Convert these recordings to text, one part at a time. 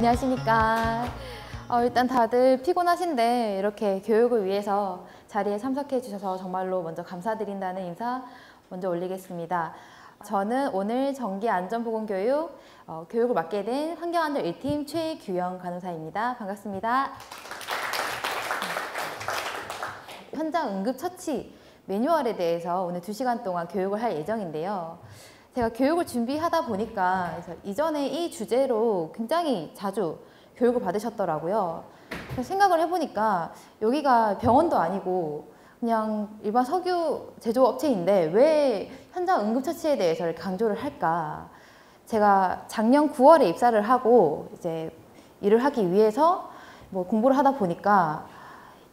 안녕하십니까. 일단 다들 피곤하신데 이렇게 교육을 위해서 자리에 참석해 주셔서 정말로 먼저 감사드린다는 인사 먼저 올리겠습니다. 저는 오늘 정기안전보건교육 교육을 맡게 된 환경안전 1팀 최규영 간호사입니다. 반갑습니다. 현장 응급처치 매뉴얼에 대해서 오늘 2시간 동안 교육을 할 예정인데요. 제가 교육을 준비하다 보니까 이전에 이 주제로 굉장히 자주 교육을 받으셨더라고요. 생각을 해보니까 여기가 병원도 아니고 그냥 일반 석유 제조업체인데 왜 현장 응급처치에 대해서 강조를 할까? 제가 작년 9월에 입사를 하고 이제 일을 하기 위해서 공부를 하다 보니까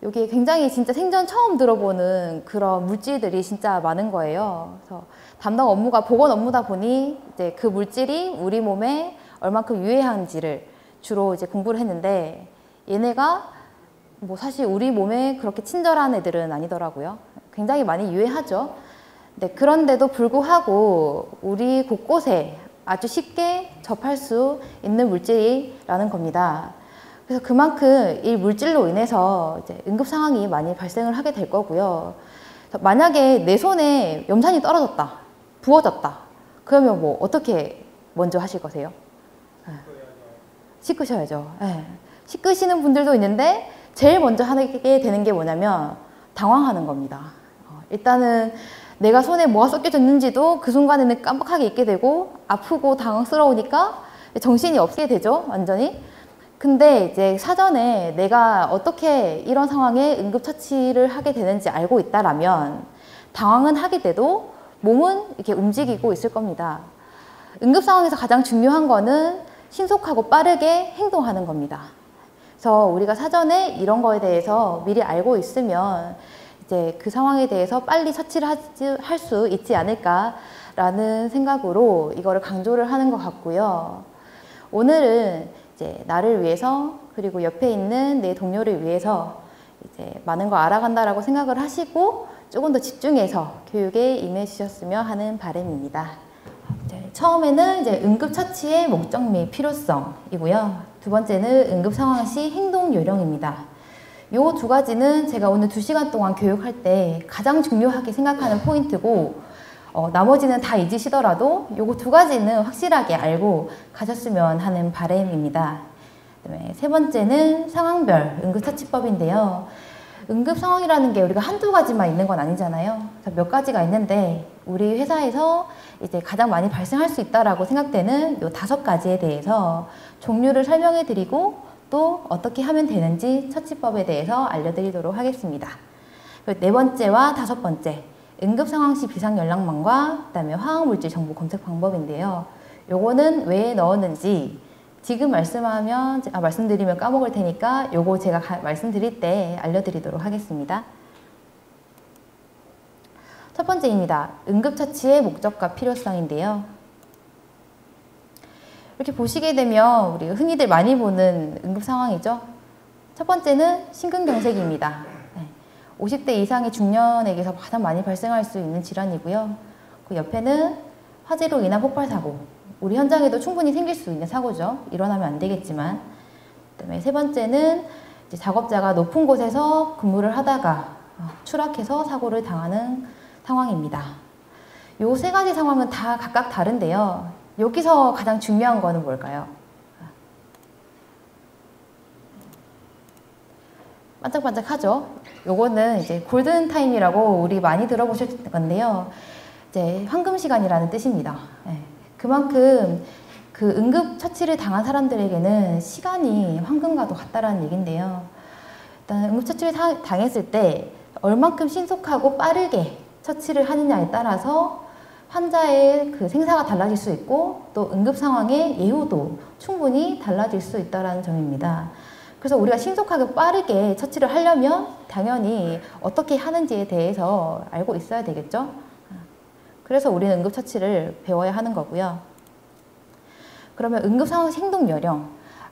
여기에 굉장히 진짜 생전 처음 들어보는 그런 물질들이 진짜 많은 거예요. 그래서 담당 업무가 보건 업무다 보니 이제 그 물질이 우리 몸에 얼만큼 유해한지를 주로 이제 공부를 했는데 얘네가 사실 우리 몸에 그렇게 친절한 애들은 아니더라고요. 굉장히 많이 유해하죠. 네, 그런데도 불구하고 우리 곳곳에 아주 쉽게 접할 수 있는 물질이라는 겁니다. 그래서 그만큼 이 물질로 인해서 이제 응급 상황이 많이 발생을 하게 될 거고요. 만약에 내 손에 염산이 떨어졌다, 부어졌다, 그러면 어떻게 먼저 하실 거세요? 씻으셔야죠. 네. 씻으시는 분들도 있는데 제일 먼저 하게 되는 게 뭐냐면 당황하는 겁니다. 일단은 내가 손에 뭐가 섞여졌는지도 그 순간에는 깜빡하게 잊게 되고 아프고 당황스러우니까 정신이 없게 되죠, 완전히. 근데 이제 사전에 내가 어떻게 이런 상황에 응급처치를 하게 되는지 알고 있다라면 당황은 하게 돼도 몸은 이렇게 움직이고 있을 겁니다. 응급 상황에서 가장 중요한 거는 신속하고 빠르게 행동하는 겁니다. 그래서 우리가 사전에 이런 거에 대해서 미리 알고 있으면 이제 그 상황에 대해서 빨리 처치를 할 수 있지 않을까라는 생각으로 이거를 강조를 하는 것 같고요. 오늘은 이제 나를 위해서 그리고 옆에 있는 내 동료를 위해서 이제 많은 걸 알아간다라고 생각을 하시고 조금 더 집중해서 교육에 임해 주셨으면 하는 바람입니다. 처음에는 이제 응급처치의 목적 및 필요성이고요. 두 번째는 응급상황 시 행동 요령입니다. 요 두 가지는 제가 오늘 2시간 동안 교육할 때 가장 중요하게 생각하는 포인트고 나머지는 다 잊으시더라도 요거 두 가지는 확실하게 알고 가셨으면 하는 바람입니다. 그다음에 세 번째는 상황별 응급처치법인데요. 응급 상황이라는 게 우리가 한두 가지만 있는 건 아니잖아요. 몇 가지가 있는데 우리 회사에서 이제 가장 많이 발생할 수 있다라고 생각되는 요 5가지에 대해서 종류를 설명해 드리고 또 어떻게 하면 되는지 처치법에 대해서 알려드리도록 하겠습니다. 그리고 네 번째와 5번째 응급상황 시 비상연락망과 그다음에 화학물질 정보 검색 방법인데요. 요거는 왜 넣었는지 지금 말씀드리면 까먹을 테니까 요거 제가 말씀드릴 때 알려드리도록 하겠습니다. 첫 번째입니다. 응급처치의 목적과 필요성인데요. 이렇게 보시게 되면 우리 흔히들 많이 보는 응급상황이죠. 첫 번째는 심근경색입니다. 50대 이상의 중년에게서 가장 많이 발생할 수 있는 질환이고요. 그 옆에는 화재로 인한 폭발사고, 우리 현장에도 충분히 생길 수 있는 사고죠. 일어나면 안 되겠지만. 그다음에 세 번째는 이제 작업자가 높은 곳에서 근무를 하다가 추락해서 사고를 당하는 상황입니다. 요 3가지 상황은 다 각각 다른데요. 여기서 가장 중요한 거는 뭘까요? 반짝반짝하죠? 요거는 이제 골든타임이라고 우리 많이 들어보실 건데요. 이제 황금시간이라는 뜻입니다. 그만큼 그 응급처치를 당한 사람들에게는 시간이 황금과도 같다라는 얘긴데요. 일단 응급처치를 당했을 때 얼만큼 신속하고 빠르게 처치를 하느냐에 따라서 환자의 그 생사가 달라질 수 있고 또 응급상황의 예후도 충분히 달라질 수 있다는 점입니다. 그래서 우리가 신속하게 빠르게 처치를 하려면 당연히 어떻게 하는지에 대해서 알고 있어야 되겠죠. 그래서 우리는 응급처치를 배워야 하는 거고요. 그러면 응급상황 행동 요령.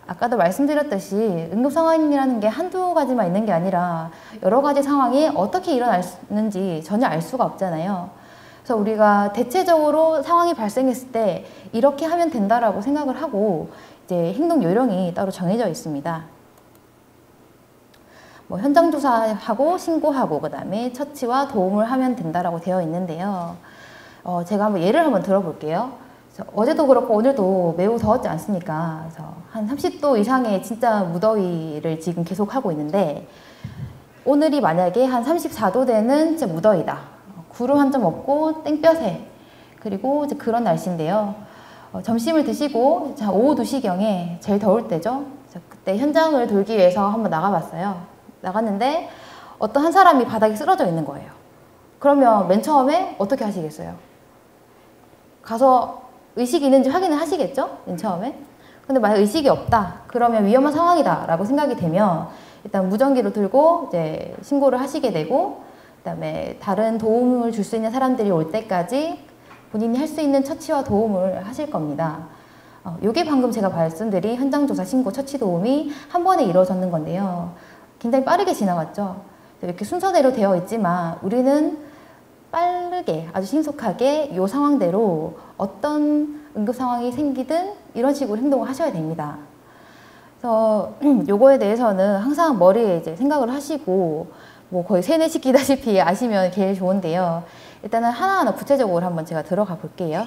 아까도 말씀드렸듯이 응급상황이라는 게 한두 가지만 있는 게 아니라 여러 가지 상황이 어떻게 일어났는지 전혀 알 수가 없잖아요. 그래서 우리가 대체적으로 상황이 발생했을 때 이렇게 하면 된다라고 생각을 하고 이제 행동 요령이 따로 정해져 있습니다. 뭐 현장 조사하고 신고하고 그다음에 처치와 도움을 하면 된다라고 되어 있는데요. 제가 한번 예를 한번 들어볼게요. 어제도 그렇고 오늘도 매우 더웠지 않습니까? 그래서 한 30도 이상의 진짜 무더위를 지금 계속 하고 있는데 오늘이 만약에 한 34도 되는 진짜 무더위다. 구름 한 점 없고 땡볕에 그리고 이제 그런 날씨인데요. 점심을 드시고 오후 2시경에 제일 더울 때죠. 그때 현장을 돌기 위해서 한번 나가봤어요. 나갔는데 어떤 한 사람이 바닥에 쓰러져 있는 거예요. 그러면 맨 처음에 어떻게 하시겠어요? 가서 의식이 있는지 확인을 하시겠죠? 맨 처음에. 근데 만약 의식이 없다. 그러면 위험한 상황이다 라고 생각이 되면 일단 무전기를 들고 이제 신고를 하시게 되고 그다음에 다른 도움을 줄 수 있는 사람들이 올 때까지 본인이 할 수 있는 처치와 도움을 하실 겁니다. 요게 방금 제가 말씀드린 현장조사, 신고, 처치 도움이 한 번에 이루어졌는 건데요. 굉장히 빠르게 지나갔죠. 이렇게 순서대로 되어 있지만 우리는 빠르게 아주 신속하게 이 상황대로 어떤 응급 상황이 생기든 이런 식으로 행동을 하셔야 됩니다. 그래서 요거에 대해서는 항상 머리에 이제 생각을 하시고 뭐 거의 세뇌시키다시피 아시면 제일 좋은데요. 일단은 하나하나 구체적으로 한번 제가 들어가 볼게요.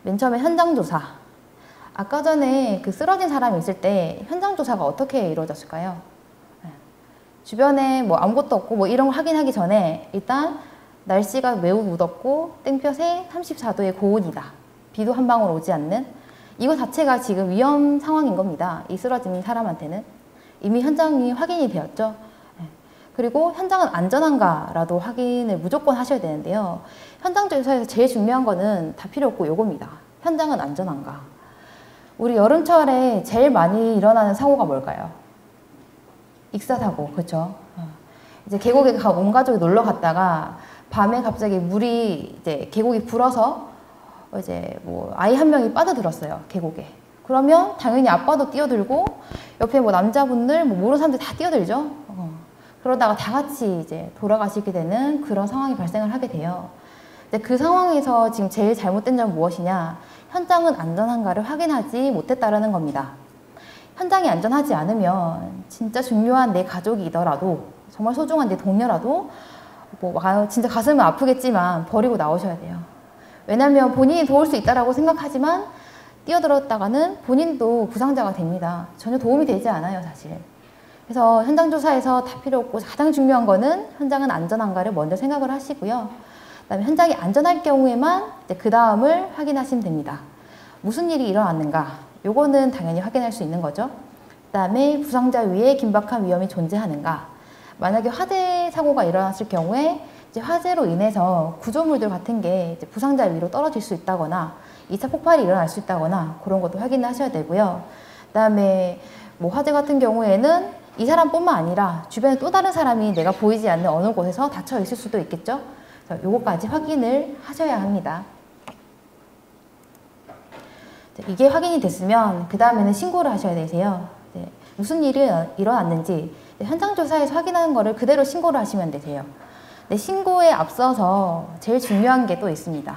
맨 처음에 현장 조사. 아까 전에 그 쓰러진 사람이 있을 때 현장 조사가 어떻게 이루어졌을까요? 주변에 뭐 아무것도 없고 뭐 이런 거 확인하기 전에 일단 날씨가 매우 무덥고 땡볕에 34도의 고온이다. 비도 한 방울 오지 않는 이거 자체가 지금 위험 상황인 겁니다. 이 쓰러진 사람한테는 이미 현장이 확인이 되었죠. 그리고 현장은 안전한가라도 확인을 무조건 하셔야 되는데요. 현장 조사에서 제일 중요한 거는 다 필요 없고 요겁니다. 현장은 안전한가. 우리 여름철에 제일 많이 일어나는 사고가 뭘까요? 익사사고, 그렇죠? 이제 계곡에 온 가족이 놀러 갔다가 밤에 갑자기 물이 이제 계곡이 불어서 이제 뭐 아이 한 명이 빠져들었어요, 계곡에. 그러면 당연히 아빠도 뛰어들고 옆에 뭐 남자분들 뭐 모르는 사람들 다 뛰어들죠. 그러다가 다 같이 이제 돌아가시게 되는 그런 상황이 발생을 하게 돼요. 근데 그 상황에서 지금 제일 잘못된 점은 무엇이냐? 현장은 안전한가를 확인하지 못했다라는 겁니다. 현장이 안전하지 않으면 진짜 중요한 내 가족이더라도 정말 소중한 내 동료라도 뭐 진짜 가슴은 아프겠지만 버리고 나오셔야 돼요. 왜냐하면 본인이 도울 수 있다라고 생각하지만 뛰어들었다가는 본인도 부상자가 됩니다. 전혀 도움이 되지 않아요, 사실. 그래서 현장 조사에서 다 필요 없고 가장 중요한 거는 현장은 안전한가를 먼저 생각을 하시고요. 그다음에 현장이 안전할 경우에만 그 다음을 확인하시면 됩니다. 무슨 일이 일어났는가? 요거는 당연히 확인할 수 있는 거죠. 그다음에 부상자 위에 긴박한 위험이 존재하는가? 만약에 화재 사고가 일어났을 경우에 이제 화재로 인해서 구조물들 같은 게 이제 부상자 위로 떨어질 수 있다거나 2차 폭발이 일어날 수 있다거나 그런 것도 확인을 하셔야 되고요. 그다음에 뭐 화재 같은 경우에는 이 사람뿐만 아니라 주변에 또 다른 사람이 내가 보이지 않는 어느 곳에서 다쳐 있을 수도 있겠죠. 그래서 요거까지 확인을 하셔야 합니다. 이게 확인이 됐으면 그 다음에는 신고를 하셔야 되세요. 무슨 일이 일어났는지 현장 조사에서 확인하는 거를 그대로 신고를 하시면 되세요. 신고에 앞서서 제일 중요한 게 또 있습니다.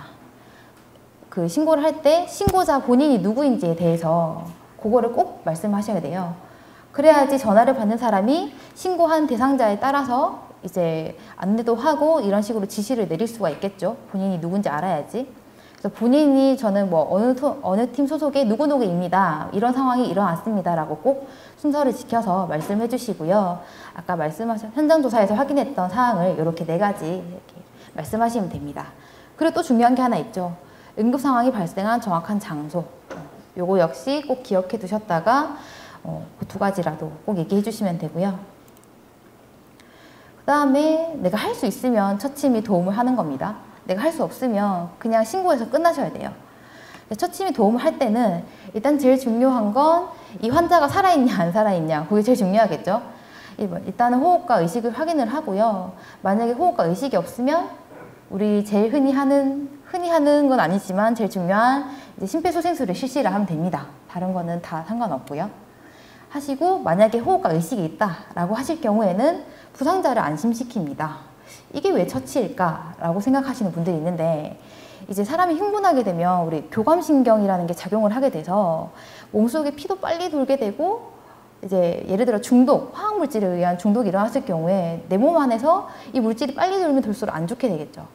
그 신고를 할 때 신고자 본인이 누구인지에 대해서 그거를 꼭 말씀하셔야 돼요. 그래야지 전화를 받는 사람이 신고한 대상자에 따라서 이제 안내도 하고 이런 식으로 지시를 내릴 수가 있겠죠. 본인이 누군지 알아야지. 그래서 본인이 저는 뭐 어느 팀 소속의 누구누구입니다. 이런 상황이 일어났습니다라고 꼭 순서를 지켜서 말씀해 주시고요. 아까 말씀하신 현장 조사에서 확인했던 사항을 이렇게 4가지 이렇게 말씀하시면 됩니다. 그리고 또 중요한 게 하나 있죠. 응급 상황이 발생한 정확한 장소. 요거 역시 꼭 기억해 두셨다가 그 2가지라도 꼭 얘기해 주시면 되고요. 그 다음에 내가 할 수 있으면 처치 및 도움을 하는 겁니다. 내가 할 수 없으면 그냥 신고해서 끝나셔야 돼요. 처치 및 도움을 할 때는 일단 제일 중요한 건 이 환자가 살아있냐 안 살아있냐 그게 제일 중요하겠죠. 일단은 호흡과 의식을 확인을 하고요. 만약에 호흡과 의식이 없으면 우리 제일 흔히 하는 건 아니지만 제일 중요한 이제 심폐소생술을 실시를 하면 됩니다. 다른 거는 다 상관없고요. 하시고 만약에 호흡과 의식이 있다라고 하실 경우에는 부상자를 안심시킵니다. 이게 왜 처치일까라고 생각하시는 분들이 있는데, 이제 사람이 흥분하게 되면 우리 교감신경이라는 게 작용을 하게 돼서 몸속에 피도 빨리 돌게 되고, 이제 예를 들어 중독, 화학물질에 의한 중독이 일어났을 경우에 내 몸 안에서 이 물질이 빨리 돌면 돌수록 안 좋게 되겠죠.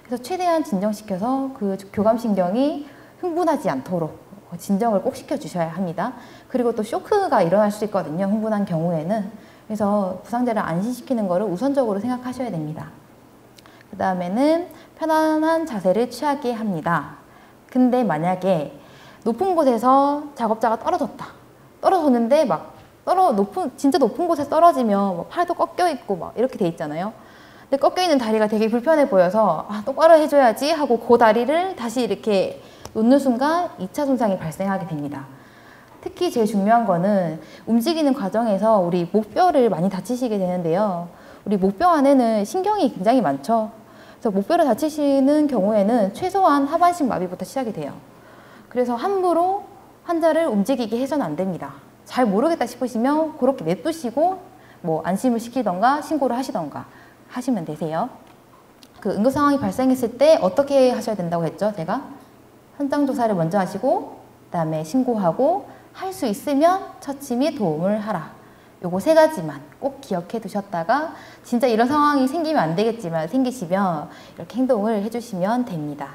그래서 최대한 진정시켜서 그 교감신경이 흥분하지 않도록 진정을 꼭 시켜주셔야 합니다. 그리고 또 쇼크가 일어날 수 있거든요, 흥분한 경우에는. 그래서 부상자를 안심시키는 것을 우선적으로 생각하셔야 됩니다. 그 다음에는 편안한 자세를 취하게 합니다. 근데 만약에 높은 곳에서 작업자가 떨어졌는데 진짜 높은 곳에 떨어지면 막 팔도 꺾여 있고 막 이렇게 돼 있잖아요. 근데 꺾여 있는 다리가 되게 불편해 보여서 똑바로 해줘야지 하고 그 다리를 다시 이렇게 놓는 순간 2차 손상이 발생하게 됩니다. 특히 제일 중요한 거는 움직이는 과정에서 우리 목뼈를 많이 다치시게 되는데요. 우리 목뼈 안에는 신경이 굉장히 많죠. 그래서 목뼈를 다치시는 경우에는 최소한 하반신 마비부터 시작이 돼요. 그래서 함부로 환자를 움직이게 해서는 안 됩니다. 잘 모르겠다 싶으시면 그렇게 냅두시고 뭐 안심을 시키던가 신고를 하시던가 하시면 되세요. 그 응급 상황이 발생했을 때 어떻게 하셔야 된다고 했죠? 제가 현장 조사를 먼저 하시고 그다음에 신고하고 할 수 있으면 처치 및 도움을 하라. 요거 3가지만 꼭 기억해 두셨다가 진짜 이런 상황이 생기면 안 되겠지만 생기시면 이렇게 행동을 해주시면 됩니다.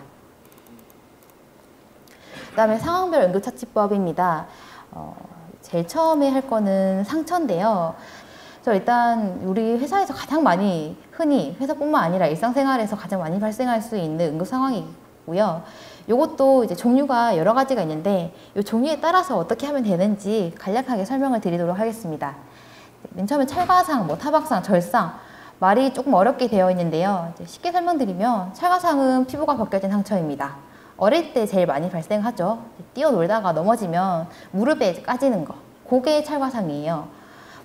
그 다음에 상황별 응급처치법입니다. 제일 처음에 할 거는 상처인데요. 일단 우리 회사에서 가장 많이 흔히 회사뿐만 아니라 일상생활에서 가장 많이 발생할 수 있는 응급 상황이고요. 요것도 이제 종류가 여러 가지가 있는데 이 종류에 따라서 어떻게 하면 되는지 간략하게 설명을 드리도록 하겠습니다. 맨 처음에 찰과상, 타박상, 절상 말이 조금 어렵게 되어 있는데요. 쉽게 설명드리면 찰과상은 피부가 벗겨진 상처입니다. 어릴 때 제일 많이 발생하죠. 뛰어놀다가 넘어지면 무릎에 까지는 거, 그게 찰과상이에요.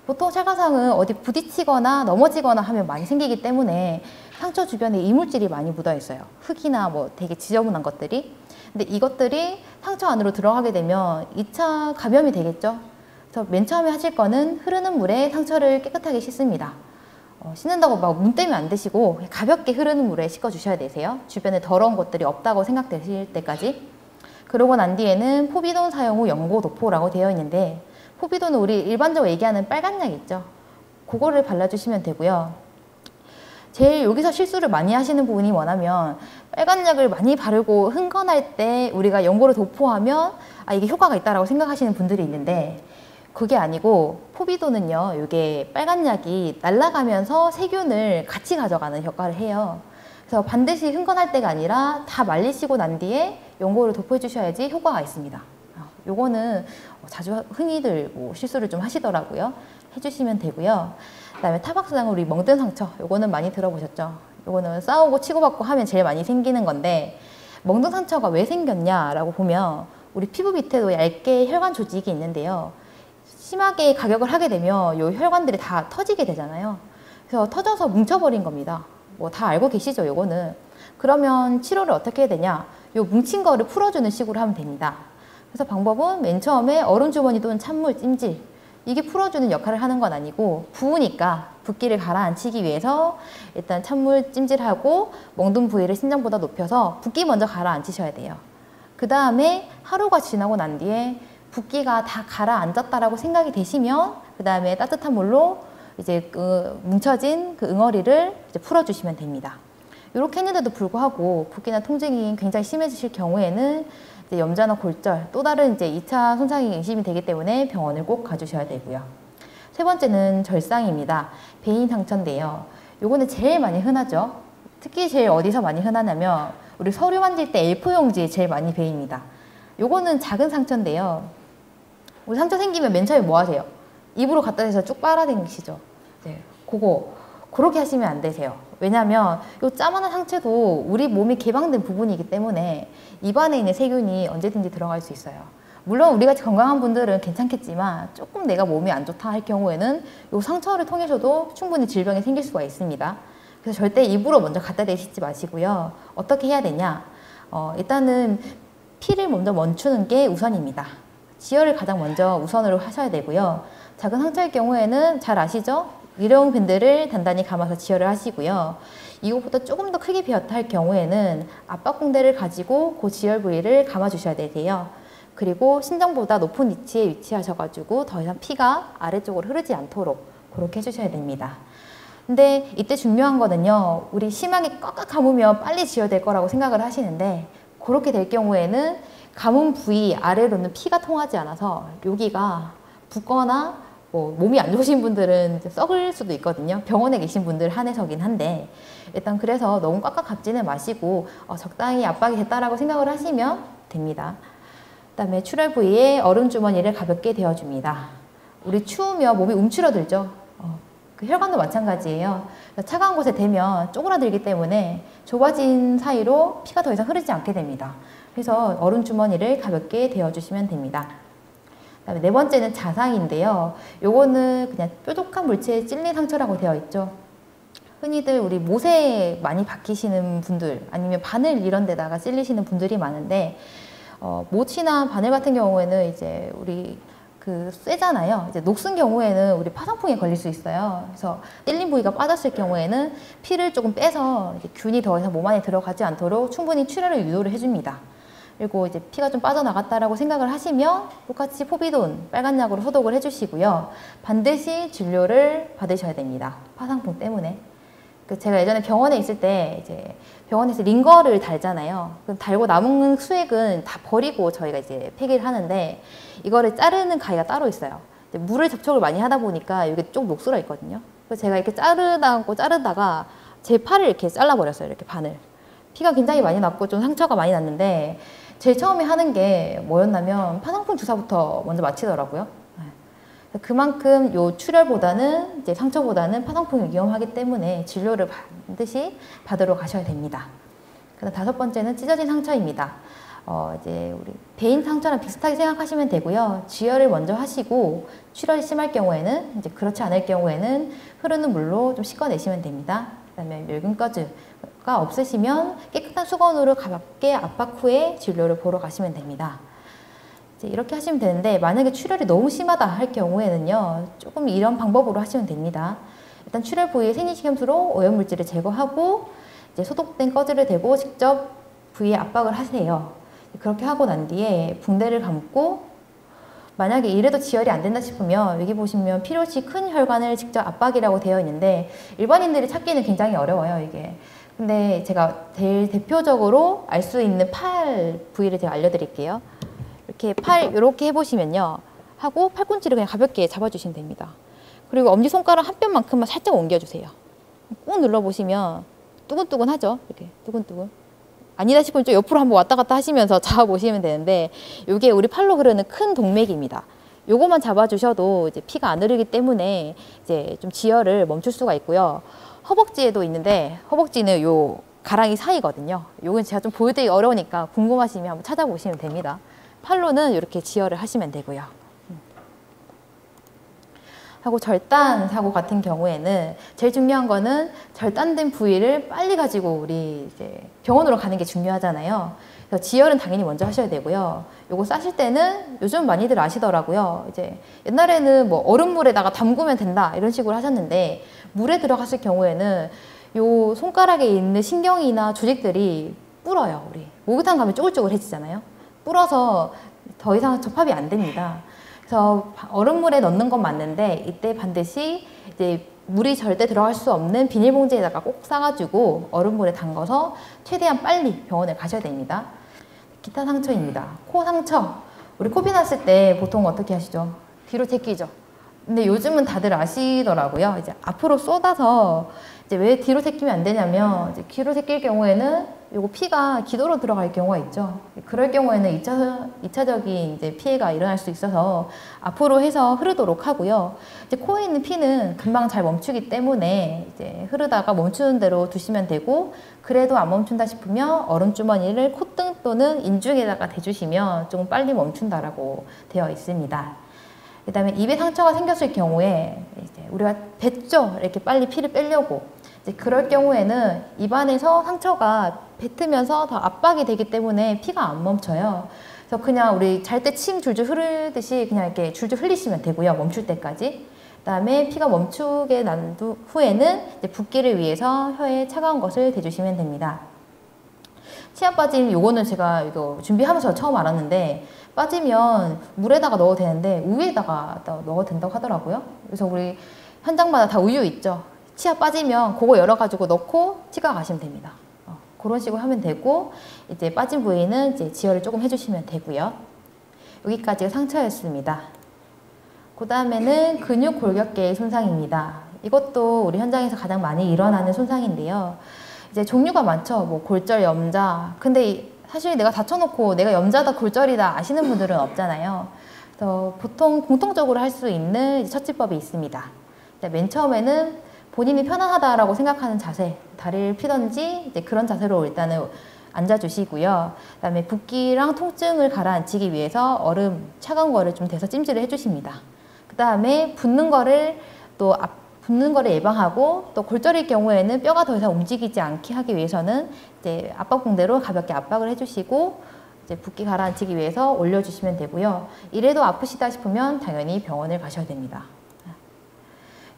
보통 찰과상은 어디 부딪히거나 넘어지거나 하면 많이 생기기 때문에 상처 주변에 이물질이 많이 묻어 있어요. 흙이나 되게 지저분한 것들이. 근데 이것들이 상처 안으로 들어가게 되면 2차 감염이 되겠죠. 그래서 맨 처음에 하실 거는 흐르는 물에 상처를 깨끗하게 씻습니다. 씻는다고 막 문 떼면 안 되시고 가볍게 흐르는 물에 씻어 주셔야 되세요. 주변에 더러운 것들이 없다고 생각되실 때까지. 그러고 난 뒤에는 포비돈 사용 후 연고도포라고 되어 있는데, 포비돈은 우리 일반적으로 얘기하는 빨간 약 있죠. 그거를 발라주시면 되고요. 제일 여기서 실수를 많이 하시는 부분이 뭐냐면 빨간 약을 많이 바르고 흥건할 때 우리가 연고를 도포하면 이게 효과가 있다라고 생각하시는 분들이 있는데, 그게 아니고 포비돈은요, 이게 빨간 약이 날아가면서 세균을 같이 가져가는 효과를 해요. 그래서 반드시 흥건할 때가 아니라 다 말리시고 난 뒤에 연고를 도포해 주셔야지 효과가 있습니다. 요거는 자주 흔히들 실수를 좀 하시더라고요. 해주시면 되고요. 그 다음에 타박상 우리 멍든 상처, 요거는 많이 들어보셨죠? 요거는 싸우고 치고받고 하면 제일 많이 생기는 건데, 멍든 상처가 왜 생겼냐라고 보면 우리 피부 밑에도 얇게 혈관 조직이 있는데요. 심하게 가격을 하게 되면 요 혈관들이 다 터지게 되잖아요. 그래서 터져서 뭉쳐버린 겁니다. 다 알고 계시죠, 요거는. 그러면 치료를 어떻게 해야 되냐? 요 뭉친 거를 풀어주는 식으로 하면 됩니다. 그래서 방법은 맨 처음에 얼음 주머니 또는 찬물 찜질, 이게 풀어주는 역할을 하는 건 아니고 부으니까 붓기를 가라앉히기 위해서 일단 찬물 찜질하고 멍든 부위를 심장보다 높여서 붓기 먼저 가라앉히셔야 돼요. 그 다음에 하루가 지나고 난 뒤에 붓기가 다 가라앉았다라고 생각이 되시면 그 다음에 따뜻한 물로 이제 뭉쳐진 그 응어리를 이제 풀어주시면 됩니다. 이렇게 했는데도 불구하고 붓기나 통증이 굉장히 심해지실 경우에는 이제 염좌나 골절, 또 다른 이제 2차 손상이 의심이 되기 때문에 병원을 꼭 가주셔야 되고요. 3번째는 절상입니다. 배인 상처인데요. 요거는 제일 많이 흔하죠. 특히 제일 어디서 많이 흔하냐면 우리 서류 만질 때 A4 용지에 제일 많이 베입니다. 요거는 작은 상처인데요. 우리 상처 생기면 맨 처음에 뭐 하세요? 입으로 갖다 대서 쭉 빨아당기시죠. 네, 그렇게 하시면 안 되세요. 왜냐하면 이 짜만한 상처도 우리 몸이 개방된 부분이기 때문에 입안에 있는 세균이 언제든지 들어갈 수 있어요. 물론 우리같이 건강한 분들은 괜찮겠지만 조금 내가 몸이 안 좋다 할 경우에는 이 상처를 통해서도 충분히 질병이 생길 수가 있습니다. 그래서 절대 입으로 먼저 갖다 대시지 마시고요. 어떻게 해야 되냐? 일단은 피를 먼저 멈추는 게 우선입니다. 지혈을 가장 먼저 우선으로 하셔야 되고요. 작은 상처일 경우에는 잘 아시죠? 일회용 밴드를 단단히 감아서 지혈을 하시고요. 이것보다 조금 더 크게 비었다 할 경우에는 압박붕대를 가지고 그 지혈 부위를 감아주셔야 되세요. 그리고 신장보다 높은 위치에 위치하셔가지고 더 이상 피가 아래쪽으로 흐르지 않도록 그렇게 해주셔야 됩니다. 근데 이때 중요한 거는요, 우리 심하게 꽉꽉 감으면 빨리 지혈될 거라고 생각을 하시는데, 그렇게 될 경우에는 감은 부위 아래로는 피가 통하지 않아서 여기가 붓거나 뭐 몸이 안 좋으신 분들은 썩을 수도 있거든요. 병원에 계신 분들 한해서긴 한데, 일단 그래서 너무 꽉꽉 감지는 마시고 적당히 압박이 됐다라고 생각을 하시면 됩니다. 그다음에 출혈 부위에 얼음 주머니를 가볍게 대어줍니다. 우리 추우면 몸이 움츠러들죠. 그 혈관도 마찬가지예요. 차가운 곳에 대면 쪼그라들기 때문에 좁아진 사이로 피가 더 이상 흐르지 않게 됩니다. 그래서 얼음 주머니를 가볍게 대어주시면 됩니다. 그다음에 네 번째는 자상인데요. 요거는 그냥 뾰족한 물체에 찔린 상처라고 되어 있죠. 흔히들 우리 못에 많이 박히시는 분들 아니면 바늘 이런 데다가 찔리시는 분들이 많은데, 못이나 바늘 같은 경우에는 이제 우리 그 쇠잖아요. 이제 녹슨 경우에는 우리 파상풍에 걸릴 수 있어요. 그래서 찔린 부위가 빠졌을 경우에는 피를 조금 빼서 이제 균이 더 이상 몸 안에 들어가지 않도록 충분히 출혈을 유도를 해줍니다. 그리고 이제 피가 좀 빠져나갔다라고 생각을 하시면 똑같이 포비돈 빨간 약으로 소독을 해주시고요. 반드시 진료를 받으셔야 됩니다. 파상풍 때문에. 제가 예전에 병원에 있을 때 이제 병원에서 링거를 달잖아요. 그럼 달고 남은 수액은 다 버리고 저희가 이제 폐기를 하는데, 이거를 자르는 가위가 따로 있어요. 물을 접촉을 많이 하다 보니까 이게 좀 녹슬어 있거든요. 그래서 제가 이렇게 자르다가 제 팔을 이렇게 잘라버렸어요. 이렇게 반을. 피가 굉장히 많이 났고 좀 상처가 많이 났는데, 제일 처음에 하는 게 뭐였냐면 파상풍 주사부터 먼저 마치더라고요. 그만큼 요 출혈보다는 이제 상처보다는 파상풍이 위험하기 때문에 진료를 반드시 받으러 가셔야 됩니다. 그다음 다섯 번째는 찢어진 상처입니다. 이제 우리 배인 상처랑 비슷하게 생각하시면 되고요. 지혈을 먼저 하시고 출혈이 심할 경우에는, 이제 그렇지 않을 경우에는 흐르는 물로 좀 씻어내시면 됩니다. 그다음에 멸균가스가 없으시면 깨끗한 수건으로 가볍게 압박 후에 진료를 보러 가시면 됩니다. 이렇게 하시면 되는데, 만약에 출혈이 너무 심하다 할 경우에는요, 조금 이런 방법으로 하시면 됩니다. 일단 출혈 부위에 생리식염수로 오염물질을 제거하고 이제 소독된 꺼즈를 대고 직접 부위에 압박을 하세요. 그렇게 하고 난 뒤에 붕대를 감고, 만약에 이래도 지혈이 안 된다 싶으면 여기 보시면 필요시 큰 혈관을 직접 압박이라고 되어 있는데, 일반인들이 찾기는 굉장히 어려워요, 이게. 근데 제가 제일 대표적으로 알 수 있는 팔 부위를 제가 알려드릴게요. 이렇게 팔 이렇게 해보시면요, 하고 팔꿈치를 그냥 가볍게 잡아주시면 됩니다. 그리고 엄지손가락 한 뼘만큼만 살짝 옮겨주세요. 꾹 눌러보시면 뚜근뚜근하죠? 이렇게 뚜근뚜근. 아니다 싶으면 좀 옆으로 한번 왔다 갔다 하시면서 잡아보시면 되는데, 이게 우리 팔로 흐르는 큰 동맥입니다. 요거만 잡아주셔도 이제 피가 안 흐르기 때문에 이제 좀 지혈을 멈출 수가 있고요. 허벅지에도 있는데, 허벅지는 요 가랑이 사이거든요. 요건 제가 좀 보여드리기 어려우니까 궁금하시면 한번 찾아보시면 됩니다. 팔로는 이렇게 지혈을 하시면 되고요. 하고 절단 사고 같은 경우에는 제일 중요한 거는 절단된 부위를 빨리 가지고 우리 이제 병원으로 가는 게 중요하잖아요. 그래서 지혈은 당연히 먼저 하셔야 되고요. 요거 싸실 때는 요즘 많이들 아시더라고요. 이제 옛날에는 뭐 얼음물에다가 담그면 된다 이런 식으로 하셨는데, 물에 들어갔을 경우에는 요 손가락에 있는 신경이나 조직들이 불어요. 우리 목욕탕 가면 쪼글쪼글해지잖아요. 불어서 더 이상 접합이 안 됩니다. 그래서 얼음물에 넣는 건 맞는데, 이때 반드시 이제 물이 절대 들어갈 수 없는 비닐봉지에다가 꼭 싸가지고 얼음물에 담가서 최대한 빨리 병원에 가셔야 됩니다. 기타 상처입니다. 코 상처. 우리 코피 났을 때 보통 어떻게 하시죠? 뒤로 제끼죠. 근데 요즘은 다들 아시더라고요. 이제 앞으로 쏟아서, 이제 왜 뒤로 제끼면 안 되냐면, 이제 뒤로 제낄 경우에는 요거 피가 기도로 들어갈 경우가 있죠. 그럴 경우에는 2차적인 이제 피해가 일어날 수 있어서 앞으로 해서 흐르도록 하고요. 이제 코에 있는 피는 금방 잘 멈추기 때문에 이제 흐르다가 멈추는 대로 두시면 되고, 그래도 안 멈춘다 싶으면 얼음 주머니를 콧등 또는 인중에다가 대주시면 좀 빨리 멈춘다라고 되어 있습니다. 그 다음에 입에 상처가 생겼을 경우에 이제 우리가 뱉죠. 이렇게 빨리 피를 빼려고. 이제 그럴 경우에는 입안에서 상처가 뱉으면서 더 압박이 되기 때문에 피가 안 멈춰요. 그래서 그냥 우리 잘 때 침 줄줄 흐르듯이 그냥 이렇게 줄줄 흘리시면 되고요. 멈출 때까지. 그다음에 피가 멈추게 난 후에는 이제 붓기를 위해서 혀에 차가운 것을 대주시면 됩니다. 치아 빠짐 요거는 제가 이거 준비하면서 처음 알았는데 빠지면 물에다가 넣어도 되는데 우유에다가 넣어도 된다고 하더라고요. 그래서 우리 현장마다 다 우유 있죠. 치아 빠지면 그거 열어가지고 넣고 치과 가시면 됩니다. 그런 식으로 하면 되고 이제 빠진 부위는 이제 지혈을 조금 해주시면 되고요. 여기까지가 상처였습니다. 그 다음에는 근육 골격계의 손상입니다. 이것도 우리 현장에서 가장 많이 일어나는 손상인데요. 이제 종류가 많죠. 뭐 골절, 염자. 근데 사실 내가 다쳐놓고 내가 염자다 골절이다 아시는 분들은 없잖아요. 그래서 보통 공통적으로 할 수 있는 처치법이 있습니다. 맨 처음에는 본인이 편안하다라고 생각하는 자세, 다리를 피던지 이제 그런 자세로 일단은 앉아주시고요. 그다음에 붓기랑 통증을 가라앉히기 위해서 얼음, 차가운 거를 좀 대서 찜질을 해주십니다. 그다음에 붓는 거를 예방하고 또 골절일 경우에는 뼈가 더 이상 움직이지 않게 하기 위해서는 이제 압박붕대로 가볍게 압박을 해주시고 이제 붓기 가라앉히기 위해서 올려주시면 되고요. 이래도 아프시다 싶으면 당연히 병원을 가셔야 됩니다.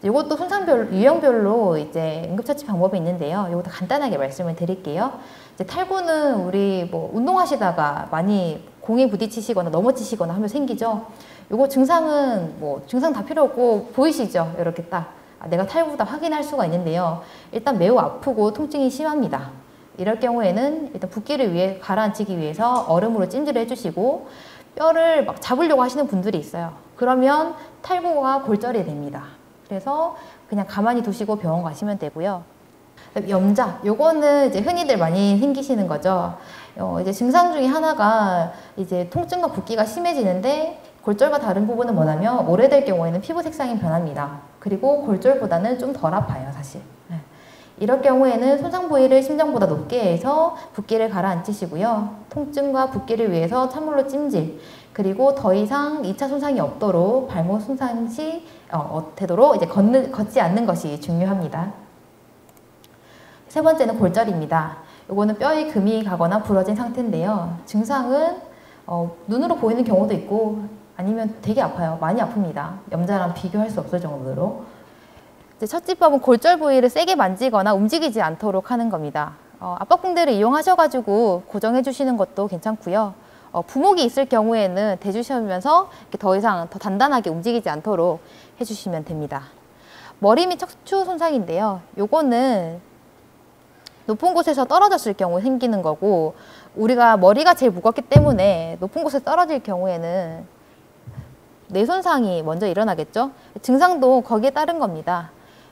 이것도 손상별, 유형별로 이제 응급처치 방법이 있는데요. 이것도 간단하게 말씀을 드릴게요. 이제 탈구는 우리 뭐 운동하시다가 많이 공에 부딪히시거나 넘어지시거나 하면 생기죠. 요거 증상은 뭐 증상 다 필요 없고 보이시죠? 이렇게 딱 내가 탈구다 확인할 수가 있는데요. 일단 매우 아프고 통증이 심합니다. 이럴 경우에는 일단 붓기를 위해 가라앉히기 위해서 얼음으로 찜질을 해주시고 뼈를 막 잡으려고 하시는 분들이 있어요. 그러면 탈구가 골절이 됩니다. 그래서 그냥 가만히 두시고 병원 가시면 되고요. 염자, 요거는 이제 흔히들 많이 생기시는 거죠. 이제 증상 중에 하나가 이제 통증과 붓기가 심해지는데 골절과 다른 부분은 뭐냐면 오래될 경우에는 피부 색상이 변합니다. 그리고 골절보다는 좀 덜 아파요, 사실. 이럴 경우에는 손상 부위를 심장보다 높게 해서 붓기를 가라앉히시고요. 통증과 붓기를 위해서 찬물로 찜질, 그리고 더 이상 2차 손상이 없도록 발목 손상 시 되도록 이제 걷지 않는 것이 중요합니다. 세 번째는 골절입니다. 이거는 뼈에 금이 가거나 부러진 상태인데요. 증상은 눈으로 보이는 경우도 있고 아니면 되게 아파요. 많이 아픕니다. 염자랑 비교할 수 없을 정도로. 이제 처치법은 골절 부위를 세게 만지거나 움직이지 않도록 하는 겁니다. 압박붕대를 이용하셔가지고 고정해 주시는 것도 괜찮고요. 부목이 있을 경우에는 대주시면서 더 이상 더 단단하게 움직이지 않도록 해주시면 됩니다. 머리 및 척추 손상인데요. 요거는 높은 곳에서 떨어졌을 경우에 생기는 거고 우리가 머리가 제일 무겁기 때문에 높은 곳에 떨어질 경우에는 뇌 손상이 먼저 일어나겠죠. 증상도 거기에 따른 겁니다.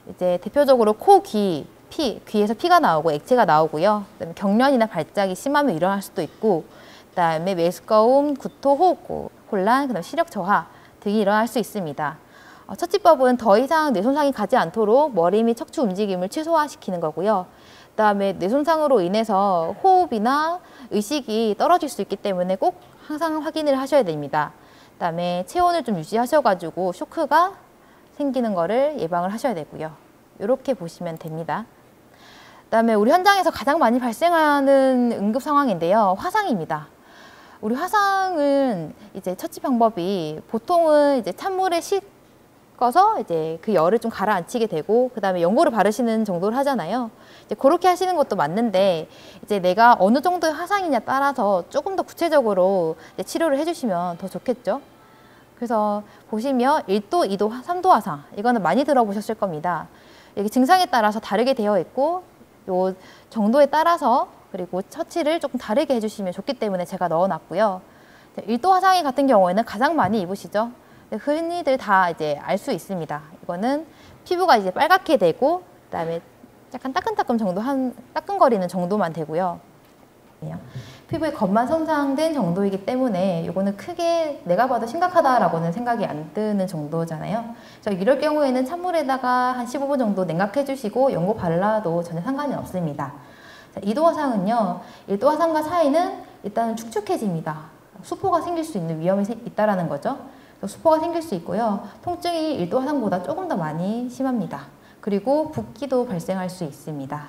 이제 대표적으로 코, 귀에서 피가 나오고 액체가 나오고요. 그다음에 경련이나 발작이 심하면 일어날 수도 있고 그다음에 메스꺼움, 구토, 호흡 혼란, 그다음 시력 저하 등이 일어날 수 있습니다. 처치법은 더 이상 뇌 손상이 가지 않도록 머리 및 척추 움직임을 최소화시키는 거고요. 그다음에 뇌 손상으로 인해서 호흡이나 의식이 떨어질 수 있기 때문에 꼭 항상 확인을 하셔야 됩니다. 그다음에 체온을 좀 유지하셔가지고 쇼크가 생기는 거를 예방을 하셔야 되고요. 이렇게 보시면 됩니다. 그다음에 우리 현장에서 가장 많이 발생하는 응급 상황인데요. 화상입니다. 우리 화상은 이제 처치 방법이 보통은 이제 찬물에 씻어서 이제 그 열을 좀 가라앉히게 되고 그다음에 연고를 바르시는 정도를 하잖아요. 이제 그렇게 하시는 것도 맞는데 이제 내가 어느 정도의 화상이냐 따라서 조금 더 구체적으로 이제 치료를 해주시면 더 좋겠죠. 그래서 보시면 1도, 2도, 3도 화상 이거는 많이 들어보셨을 겁니다. 이게 증상에 따라서 다르게 되어 있고 요 정도에 따라서 그리고 처치를 조금 다르게 해주시면 좋기 때문에 제가 넣어놨고요. 1도 화상이 같은 경우에는 가장 많이 입으시죠. 흔히들 다 이제 알 수 있습니다. 이거는 피부가 이제 빨갛게 되고 그다음에 약간 따끈따끈 정도 따끈거리는 정도만 되고요. 피부에 겉만 손상된 정도이기 때문에 이거는 크게 내가 봐도 심각하다라고는 생각이 안 드는 정도잖아요. 그래서 이럴 경우에는 찬물에다가 한 15분 정도 냉각해 주시고 연고 발라도 전혀 상관이 없습니다. 2도 화상은요, 1도 화상과 사이는 일단 축축해집니다. 수포가 생길 수 있는 위험이 있다라는 거죠. 수포가 생길 수 있고요. 통증이 1도 화상보다 조금 더 많이 심합니다. 그리고 붓기도 발생할 수 있습니다.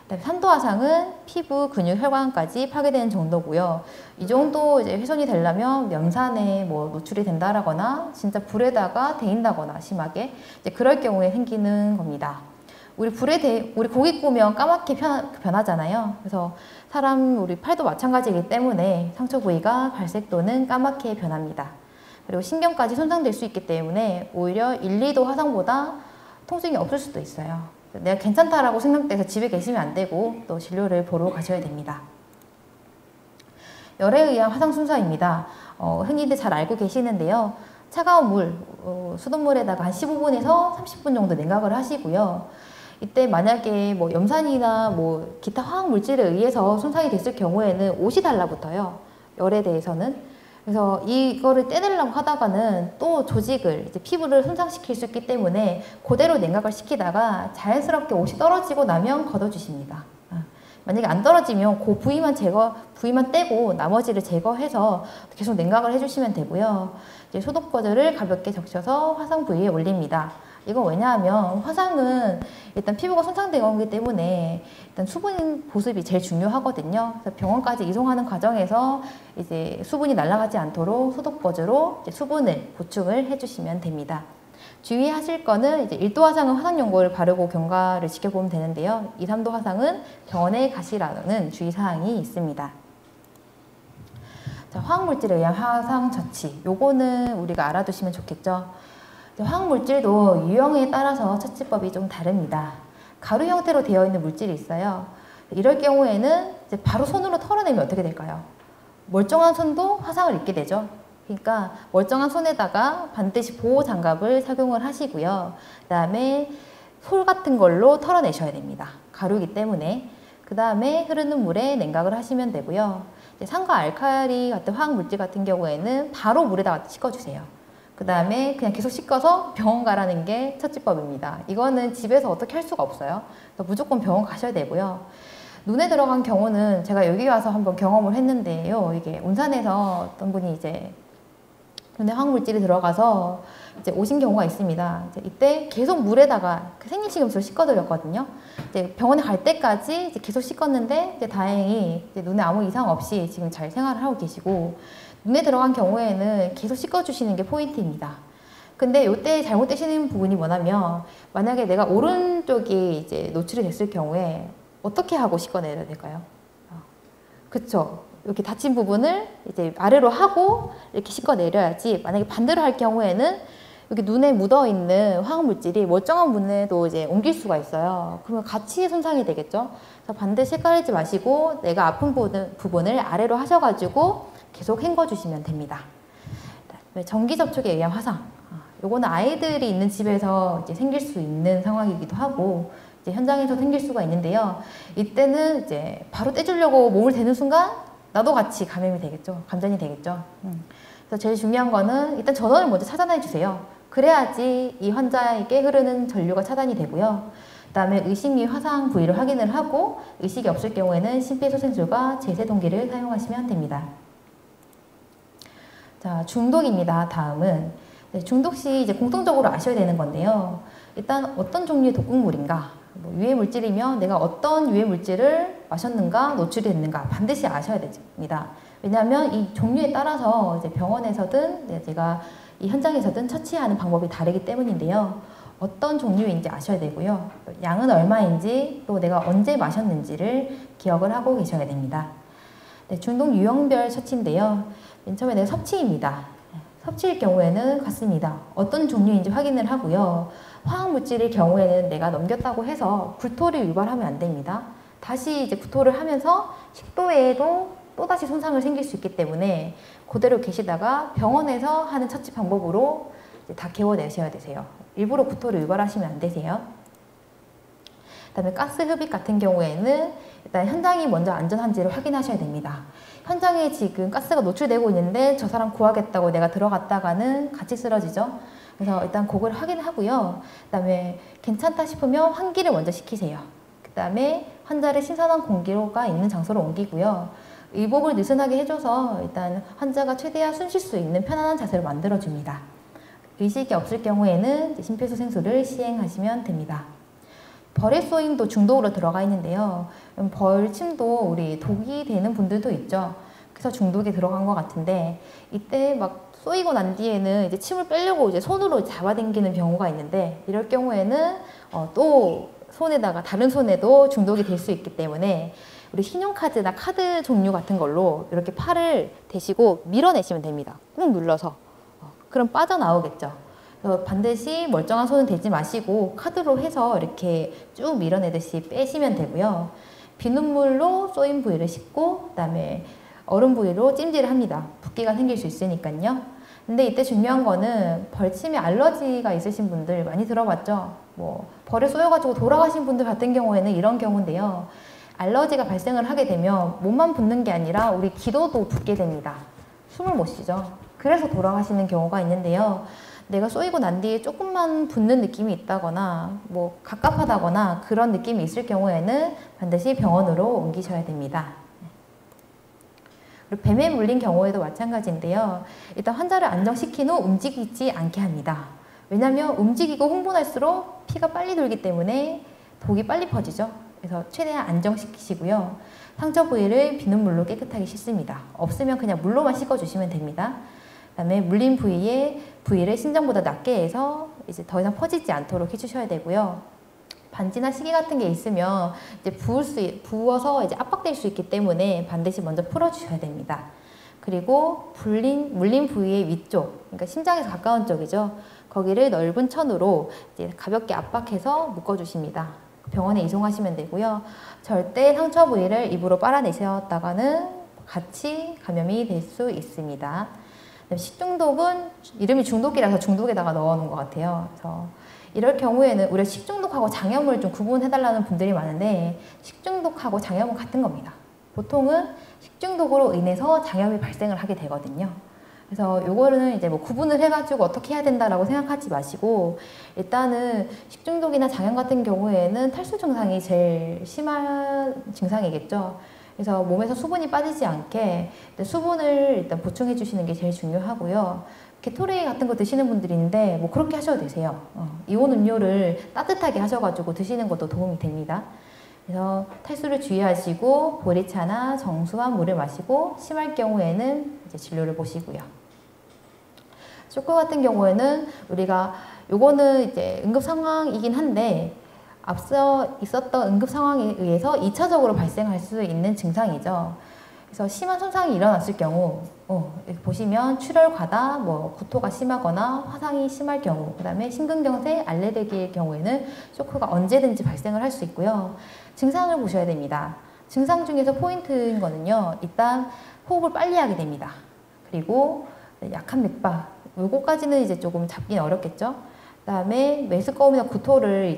그다음에 3도 화상은 피부, 근육, 혈관까지 파괴되는 정도고요. 이 정도 이제 훼손이 되려면 염산에 뭐 노출이 된다라거나 진짜 불에다가 데인다거나 심하게 이제 그럴 경우에 생기는 겁니다. 우리 고기 구우면 까맣게 변하잖아요. 그래서 우리 팔도 마찬가지이기 때문에 상처 부위가 갈색 또는 까맣게 변합니다. 그리고 신경까지 손상될 수 있기 때문에 오히려 1, 2도 화상보다 통증이 없을 수도 있어요. 내가 괜찮다라고 생각돼서 집에 계시면 안 되고 또 진료를 보러 가셔야 됩니다. 열에 의한 화상 순서입니다. 흔히들 잘 알고 계시는데요. 차가운 물, 수돗물에다가 한 15분에서 30분 정도 냉각을 하시고요. 이때 만약에 뭐 염산이나 뭐 기타 화학 물질에 의해서 손상이 됐을 경우에는 옷이 달라붙어요. 열에 대해서는. 그래서 이거를 떼내려고 하다가는 또 조직을, 이제 피부를 손상시킬 수 있기 때문에 그대로 냉각을 시키다가 자연스럽게 옷이 떨어지고 나면 걷어주십니다. 만약에 안 떨어지면 그 부위만 떼고 나머지를 제거해서 계속 냉각을 해주시면 되고요. 이제 소독거즈를 가볍게 적셔서 화상 부위에 올립니다. 이건 왜냐하면 화상은 일단 피부가 손상된 거기 때문에 일단 수분 보습이 제일 중요하거든요. 그래서 병원까지 이송하는 과정에서 이제 수분이 날아가지 않도록 소독거즈로 수분을 보충을 해주시면 됩니다. 주의하실 거는 이제 1도 화상은 화상 연고를 바르고 경과를 지켜보면 되는데요. 2, 3도 화상은 병원에 가시라는 주의사항이 있습니다. 자, 화학물질에 의한 화상 처치. 요거는 우리가 알아두시면 좋겠죠. 화학물질도 유형에 따라서 처치법이 좀 다릅니다. 가루 형태로 되어 있는 물질이 있어요. 이럴 경우에는 이제 바로 손으로 털어내면 어떻게 될까요? 멀쩡한 손도 화상을 입게 되죠. 그러니까 멀쩡한 손에다가 반드시 보호 장갑을 착용을 하시고요. 그 다음에 솔 같은 걸로 털어내셔야 됩니다. 가루이기 때문에. 그 다음에 흐르는 물에 냉각을 하시면 되고요. 이제 산과 알칼리 같은 화학물질 같은 경우에는 바로 물에다가 씻어주세요. 그 다음에 그냥 계속 씻어서 병원 가라는 게 처치법입니다. 이거는 집에서 어떻게 할 수가 없어요. 그래서 무조건 병원 가셔야 되고요. 눈에 들어간 경우는 제가 여기 와서 한번 경험을 했는데요. 이게 온산에서 어떤 분이 이제 눈에 화학물질이 들어가서 이제 오신 경우가 있습니다. 이때 계속 물에다가 생리식염수를 씻어드렸거든요. 이제 병원에 갈 때까지 이제 계속 씻었는데 이제 다행히 이제 눈에 아무 이상 없이 지금 잘 생활을 하고 계시고, 눈에 들어간 경우에는 계속 씻어주시는 게 포인트입니다. 근데 이때 잘못되시는 부분이 뭐냐면, 만약에 내가 오른쪽이 이제 노출이 됐을 경우에 어떻게 하고 씻어내야 될까요? 그쵸? 이렇게 다친 부분을 이제 아래로 하고 이렇게 씻어내려야지, 만약에 반대로 할 경우에는 여기 눈에 묻어있는 화학물질이 멀쩡한 눈에도 이제 옮길 수가 있어요. 그러면 같이 손상이 되겠죠? 그래서 반드시 헷갈리지 마시고 내가 아픈 부분을 아래로 하셔가지고 계속 헹궈주시면 됩니다. 전기 접촉에 의한 화상. 요거는 아이들이 있는 집에서 이제 생길 수 있는 상황이기도 하고, 이제 현장에서 생길 수가 있는데요. 이때는 이제 바로 떼주려고 몸을 대는 순간 나도 같이 감염이 되겠죠. 감전이 되겠죠. 그래서 제일 중요한 거는 일단 전원을 먼저 차단해 주세요. 그래야지 이 환자에게 흐르는 전류가 차단이 되고요. 그 다음에 의식 및 화상 부위를 확인을 하고, 의식이 없을 경우에는 심폐소생술과 제세동기를 사용하시면 됩니다. 자, 중독입니다. 다음은 중독 시 이제 공통적으로 아셔야 되는 건데요. 일단 어떤 종류의 독극물인가, 유해 물질이면 내가 어떤 유해 물질을 마셨는가, 노출이 됐는가 반드시 아셔야 됩니다. 왜냐하면 이 종류에 따라서 이제 병원에서든 제가 이 현장에서든 처치하는 방법이 다르기 때문인데요. 어떤 종류인지 아셔야 되고요. 양은 얼마인지, 또 내가 언제 마셨는지를 기억을 하고 계셔야 됩니다. 네, 중독 유형별 처치인데요. 맨 처음에 내가 섭취입니다. 섭취일 경우에는 같습니다. 어떤 종류인지 확인을 하고요. 화학물질일 경우에는 내가 넘겼다고 해서 구토를 유발하면 안 됩니다. 다시 이제 구토를 하면서 식도에도 또다시 손상을 생길 수 있기 때문에 그대로 계시다가 병원에서 하는 처치 방법으로 이제 다 개워내셔야 되세요. 일부러 구토를 유발하시면 안 되세요. 그 다음에 가스 흡입 같은 경우에는 일단 현장이 먼저 안전한지를 확인하셔야 됩니다. 현장에 지금 가스가 노출되고 있는데 저 사람 구하겠다고 내가 들어갔다가는 같이 쓰러지죠. 그래서 일단 그걸 확인하고요. 그 다음에 괜찮다 싶으면 환기를 먼저 시키세요. 그 다음에 환자를 신선한 공기가 있는 장소로 옮기고요. 의복을 느슨하게 해줘서 일단 환자가 최대한 숨 쉴 수 있는 편안한 자세를 만들어줍니다. 의식이 없을 경우에는 심폐소생술을 시행하시면 됩니다. 벌에 쏘임도 중독으로 들어가 있는데요. 벌침도 우리 독이 되는 분들도 있죠. 그래서 중독에 들어간 것 같은데 이때 막 쏘이고 난 뒤에는 이제 침을 빼려고 이제 손으로 잡아당기는 경우가 있는데 이럴 경우에는 또 손에다가 다른 손에도 중독이 될 수 있기 때문에 우리 신용카드나 카드 종류 같은 걸로 이렇게 팔을 대시고 밀어내시면 됩니다. 꾹 눌러서. 그럼 빠져나오겠죠. 그래서 반드시 멀쩡한 손은 대지 마시고 카드로 해서 이렇게 쭉 밀어내듯이 빼시면 되고요. 비눗물로 쏘인 부위를 씻고 그다음에 얼음 부위로 찜질을 합니다. 붓기가 생길 수 있으니까요. 근데 이때 중요한 거는 벌침에 알러지가 있으신 분들 많이 들어봤죠. 뭐 벌에 쏘여가지고 돌아가신 분들 같은 경우에는 이런 경우인데요. 알러지가 발생을 하게 되면 몸만 붓는 게 아니라 우리 기도도 붓게 됩니다. 숨을 못 쉬죠. 그래서 돌아가시는 경우가 있는데요. 내가 쏘이고 난 뒤에 조금만 붓는 느낌이 있다거나 뭐 갑갑하다거나 그런 느낌이 있을 경우에는 반드시 병원으로 옮기셔야 됩니다. 뱀에 물린 경우에도 마찬가지인데요. 일단 환자를 안정시킨 후 움직이지 않게 합니다. 왜냐하면 움직이고 흥분할수록 피가 빨리 돌기 때문에 독이 빨리 퍼지죠. 그래서 최대한 안정시키시고요. 상처 부위를 비눗물로 깨끗하게 씻습니다. 없으면 그냥 물로만 씻어주시면 됩니다. 그다음에 물린 부위를 신장보다 낮게 해서 이제 더 이상 퍼지지 않도록 해주셔야 되고요. 반지나 시계 같은 게 있으면 이제 부어서 이제 압박될 수 있기 때문에 반드시 먼저 풀어주셔야 됩니다. 그리고 물린 부위의 위쪽, 그러니까 심장에서 가까운 쪽이죠. 거기를 넓은 천으로 이제 가볍게 압박해서 묶어주십니다. 병원에 이송하시면 되고요. 절대 상처 부위를 입으로 빨아내셨다가는 같이 감염이 될 수 있습니다. 식중독은 이름이 중독이라서 중독에다가 넣어놓은 것 같아요. 그래서 이럴 경우에는 우리가 식중독하고 장염을 좀 구분해달라는 분들이 많은데 식중독하고 장염은 같은 겁니다. 보통은 식중독으로 인해서 장염이 발생을 하게 되거든요. 그래서 요거는 이제 뭐 구분을 해가지고 어떻게 해야 된다라고 생각하지 마시고 일단은 식중독이나 장염 같은 경우에는 탈수 증상이 제일 심한 증상이겠죠. 그래서 몸에서 수분이 빠지지 않게 수분을 일단 보충해 주시는 게 제일 중요하고요. 게토레이 같은 거 드시는 분들인데 뭐 그렇게 하셔도 되세요. 이온 음료를 따뜻하게 하셔가지고 드시는 것도 도움이 됩니다. 그래서 탈수를 주의하시고 보리차나 정수한 물을 마시고 심할 경우에는 이제 진료를 보시고요. 쇼크 같은 경우에는 우리가 요거는 이제 응급 상황이긴 한데 앞서 있었던 응급 상황에 의해서 2차적으로 발생할 수 있는 증상이죠. 그래서 심한 손상이 일어났을 경우 이렇게 보시면 출혈 과다, 뭐 구토가 심하거나 화상이 심할 경우, 그 다음에 심근경색, 알레르기의 경우에는 쇼크가 언제든지 발생을 할 수 있고요. 증상을 보셔야 됩니다. 증상 중에서 포인트인 거는요. 일단 호흡을 빨리 하게 됩니다. 그리고 약한 맥박, 요거까지는 이제 조금 잡긴 어렵겠죠. 그 다음에 메스꺼움이나 구토를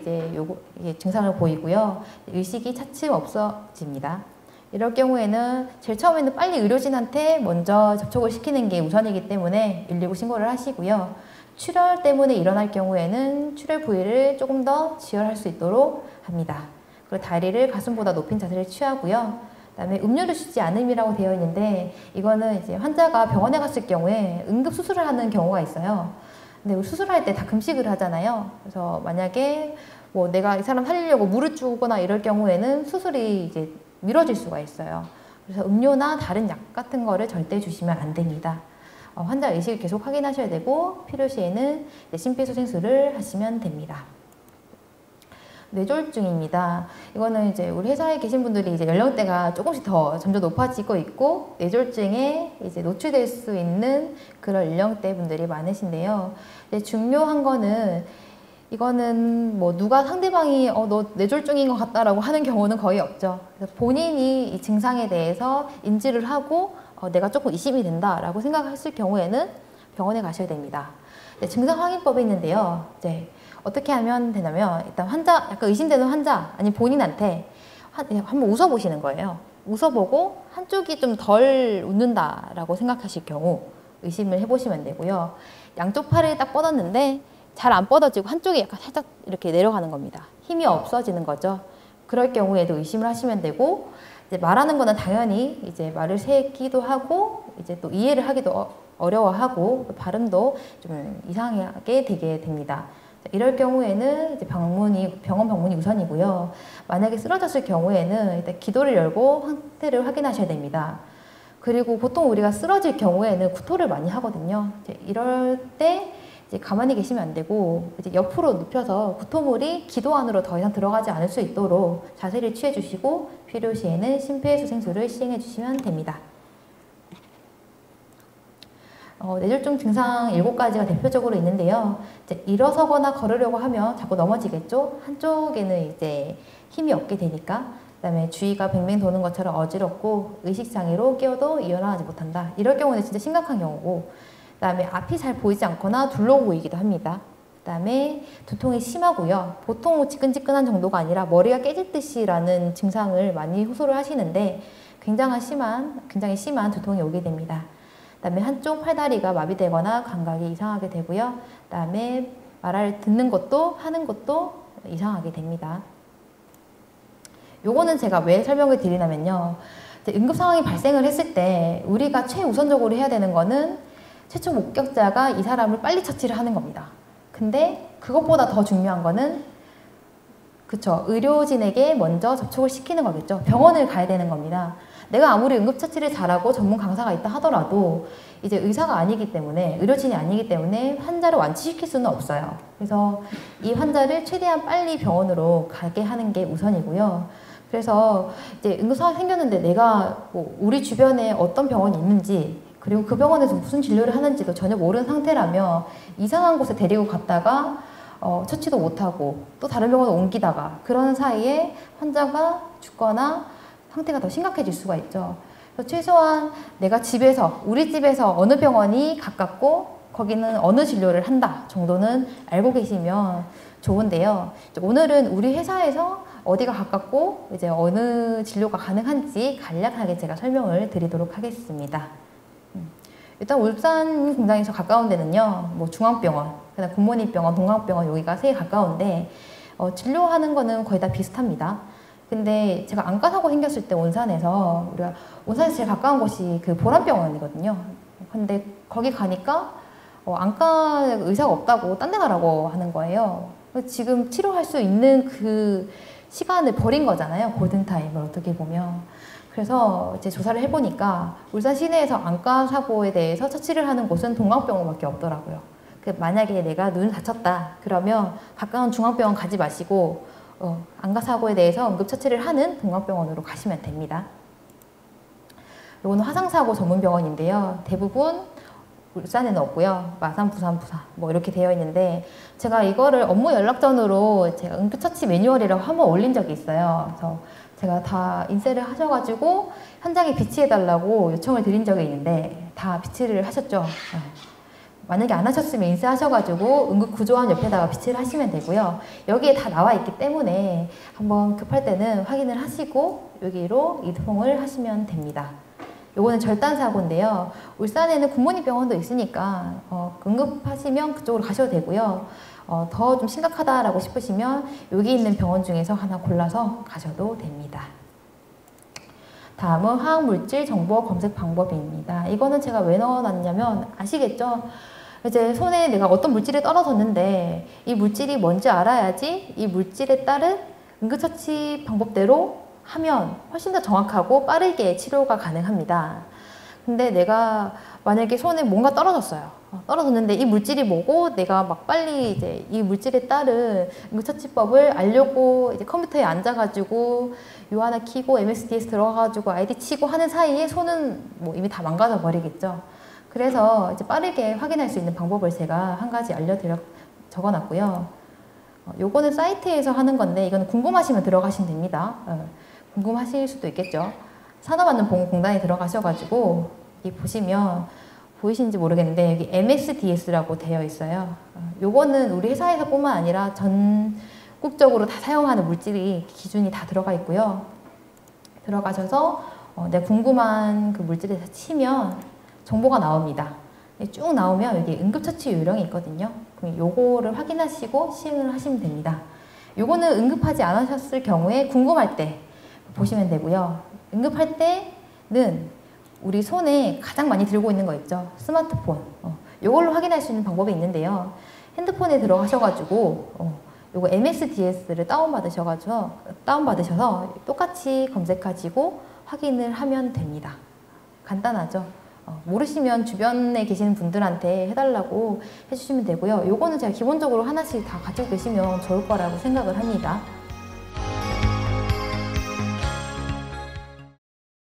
이게 증상을 보이고요. 의식이 차츰 없어집니다. 이럴 경우에는 제일 처음에는 빨리 의료진한테 먼저 접촉을 시키는 게 우선이기 때문에 119 신고를 하시고요. 출혈 때문에 일어날 경우에는 출혈 부위를 조금 더 지혈할 수 있도록 합니다. 그리고 다리를 가슴보다 높인 자세를 취하고요. 그다음에 음료를 쉬지 않음이라고 되어 있는데 이거는 이제 환자가 병원에 갔을 경우에 응급 수술을 하는 경우가 있어요. 근데 수술할 때 다 금식을 하잖아요. 그래서 만약에 뭐 내가 이 사람 살리려고 물을 주거나 이럴 경우에는 수술이 이제 미뤄질 수가 있어요. 그래서 음료나 다른 약 같은 거를 절대 주시면 안 됩니다. 환자 의식을 계속 확인하셔야 되고 필요시에는 심폐소생술을 하시면 됩니다. 뇌졸중입니다. 이거는 이제 우리 회사에 계신 분들이 이제 연령대가 조금씩 더 점점 높아지고 있고 뇌졸중에 이제 노출될 수 있는 그런 연령대 분들이 많으신데요. 중요한 거는 이거는 뭐 누가 상대방이 너 뇌졸중인 것 같다라고 하는 경우는 거의 없죠. 그래서 본인이 이 증상에 대해서 인지를 하고 내가 조금 의심이 된다라고 생각했을 경우에는 병원에 가셔야 됩니다. 증상 확인법이 있는데요. 이제 어떻게 하면 되냐면 일단 환자, 약간 의심되는 환자 아니 본인한테 한번 웃어보시는 거예요. 웃어보고 한쪽이 좀 덜 웃는다라고 생각하실 경우 의심을 해보시면 되고요. 양쪽 팔을 딱 뻗었는데 잘 안 뻗어지고 한쪽이 약간 살짝 이렇게 내려가는 겁니다. 힘이 없어지는 거죠. 그럴 경우에도 의심을 하시면 되고 이제 말하는 거는 당연히 이제 말을 새기도 하고 이제 또 이해를 하기도 어려워하고 발음도 좀 이상하게 되게 됩니다. 이럴 경우에는 이제 병원 방문이 우선이고요. 만약에 쓰러졌을 경우에는 일단 기도를 열고 상태를 확인하셔야 됩니다. 그리고 보통 우리가 쓰러질 경우에는 구토를 많이 하거든요. 이럴 때 이제 가만히 계시면 안 되고 이제 옆으로 눕혀서 구토물이 기도 안으로 더 이상 들어가지 않을 수 있도록 자세를 취해 주시고 필요시에는 심폐소생술을 시행해 주시면 됩니다. 뇌졸중 증상 7가지가 대표적으로 있는데요. 이제 일어서거나 걸으려고 하면 자꾸 넘어지겠죠? 한쪽에는 이제 힘이 없게 되니까. 그다음에 주위가 뱅뱅 도는 것처럼 어지럽고 의식장애로 깨어도 일어나지 못한다. 이럴 경우는 진짜 심각한 경우고, 그다음에 앞이 잘 보이지 않거나 둘러 보이기도 합니다. 그다음에 두통이 심하고요. 보통 지끈지끈한 정도가 아니라 머리가 깨질 듯이라는 증상을 많이 호소를 하시는데 굉장히 심한 두통이 오게 됩니다. 그다음에 한쪽 팔다리가 마비되거나 감각이 이상하게 되고요. 그다음에 말을 듣는 것도 하는 것도 이상하게 됩니다. 요거는 제가 왜 설명을 드리냐면요. 응급 상황이 발생을 했을 때 우리가 최우선적으로 해야 되는 거는 최초 목격자가 이 사람을 빨리 처치를 하는 겁니다. 근데 그것보다 더 중요한 거는 의료진에게 먼저 접촉을 시키는 거겠죠. 병원을 가야 되는 겁니다. 내가 아무리 응급처치를 잘하고 전문 강사가 있다 하더라도 이제 의사가 아니기 때문에, 의료진이 아니기 때문에 환자를 완치시킬 수는 없어요. 그래서 이 환자를 최대한 빨리 병원으로 가게 하는 게 우선이고요. 그래서 이제 응급 상황이 생겼는데 내가 우리 주변에 어떤 병원이 있는지, 그리고 그 병원에서 무슨 진료를 하는지도 전혀 모르는 상태라면 이상한 곳에 데리고 갔다가 처치도 못하고 또 다른 병원으로 옮기다가 그런 사이에 환자가 죽거나 상태가 더 심각해질 수가 있죠. 그래서 최소한 내가 우리 집에서 어느 병원이 가깝고 거기는 어느 진료를 한다 정도는 알고 계시면 좋은데요. 오늘은 우리 회사에서 어디가 가깝고 이제 어느 진료가 가능한지 간략하게 제가 설명을 드리도록 하겠습니다. 일단 울산 공장에서 가까운 데는요, 중앙병원, 그다음 굿모닝병원, 동강병원 여기가 제일 가까운데 진료하는 거는 거의 다 비슷합니다. 근데 제가 안과 사고 생겼을 때 온산에서 제일 가까운 곳이 그 보람병원이거든요. 근데 거기 가니까 안과 의사가 없다고 딴 데 가라고 하는 거예요. 지금 치료할 수 있는 그 시간을 버린 거잖아요. 골든타임을 어떻게 보면. 그래서 이제 조사를 해보니까 울산 시내에서 안과 사고에 대해서 처치를 하는 곳은 동강병원밖에 없더라고요. 만약에 내가 눈을 다쳤다 그러면 가까운 중앙병원 가지 마시고 안과 사고에 대해서 응급처치를 하는 동강병원으로 가시면 됩니다. 이거는 화상사고 전문병원인데요. 대부분 울산에는 없고요. 마산, 부산 이렇게 되어 있는데 제가 이거를 업무 연락전으로 제가 응급처치 매뉴얼이라고 한번 올린 적이 있어요. 그래서 제가 다 인쇄를 하셔가지고 현장에 비치해달라고 요청을 드린 적이 있는데 다 비치를 하셨죠. 만약에 안 하셨으면 인쇄하셔가지고 응급구조원 옆에다가 비치를 하시면 되고요. 여기에 다 나와 있기 때문에 한번 급할 때는 확인을 하시고 여기로 이동을 하시면 됩니다. 요거는 절단사고인데요. 울산에는 굿모닝 병원도 있으니까 응급하시면 그쪽으로 가셔도 되고요. 더 좀 심각하다라고 싶으시면 여기 있는 병원 중에서 하나 골라서 가셔도 됩니다. 다음은 화학물질 정보 검색 방법입니다. 이거는 제가 왜 넣어놨냐면 아시겠죠? 이제 손에 내가 어떤 물질이 떨어졌는데 이 물질이 뭔지 알아야지 이 물질에 따른 응급처치 방법대로 하면 훨씬 더 정확하고 빠르게 치료가 가능합니다. 근데 내가 만약에 손에 뭔가 떨어졌어요. 떨어졌는데 이 물질이 뭐고 내가 막 빨리 이제 이 물질에 따른 응급처치법을 알려고 이제 컴퓨터에 앉아가지고 요 하나 키고 MSDS 들어가가지고 아이디 치고 하는 사이에 손은 이미 다 망가져 버리겠죠. 그래서 이제 빠르게 확인할 수 있는 방법을 제가 한 가지 적어놨고요. 요거는 사이트에서 하는 건데 이거는 궁금하시면 들어가시면 됩니다. 궁금하실 수도 있겠죠. 산업안전보건공단에 들어가셔가지고 여기 보시면 보이시는지 모르겠는데 여기 MSDS라고 되어 있어요. 요거는 우리 회사에서 뿐만 아니라 전국적으로 다 사용하는 물질이 기준이 다 들어가 있고요. 들어가셔서 내가 궁금한 그 물질에서 치면 정보가 나옵니다. 쭉 나오면 여기 응급처치 요령이 있거든요. 그럼 요거를 확인하시고 시행을 하시면 됩니다. 요거는 응급하지 않으셨을 경우에 궁금할 때 보시면 되고요. 응급할 때는 우리 손에 가장 많이 들고 있는 거 있죠. 스마트폰. 요걸로 확인할 수 있는 방법이 있는데요. 핸드폰에 들어가셔가지고 요거 MSDS를 다운받으셔서 똑같이 검색하시고 확인을 하면 됩니다. 간단하죠? 모르시면 주변에 계시는 분들한테 해달라고 해주시면 되고요. 요거는 제가 기본적으로 하나씩 다 가지고 계시면 좋을 거라고 생각을 합니다.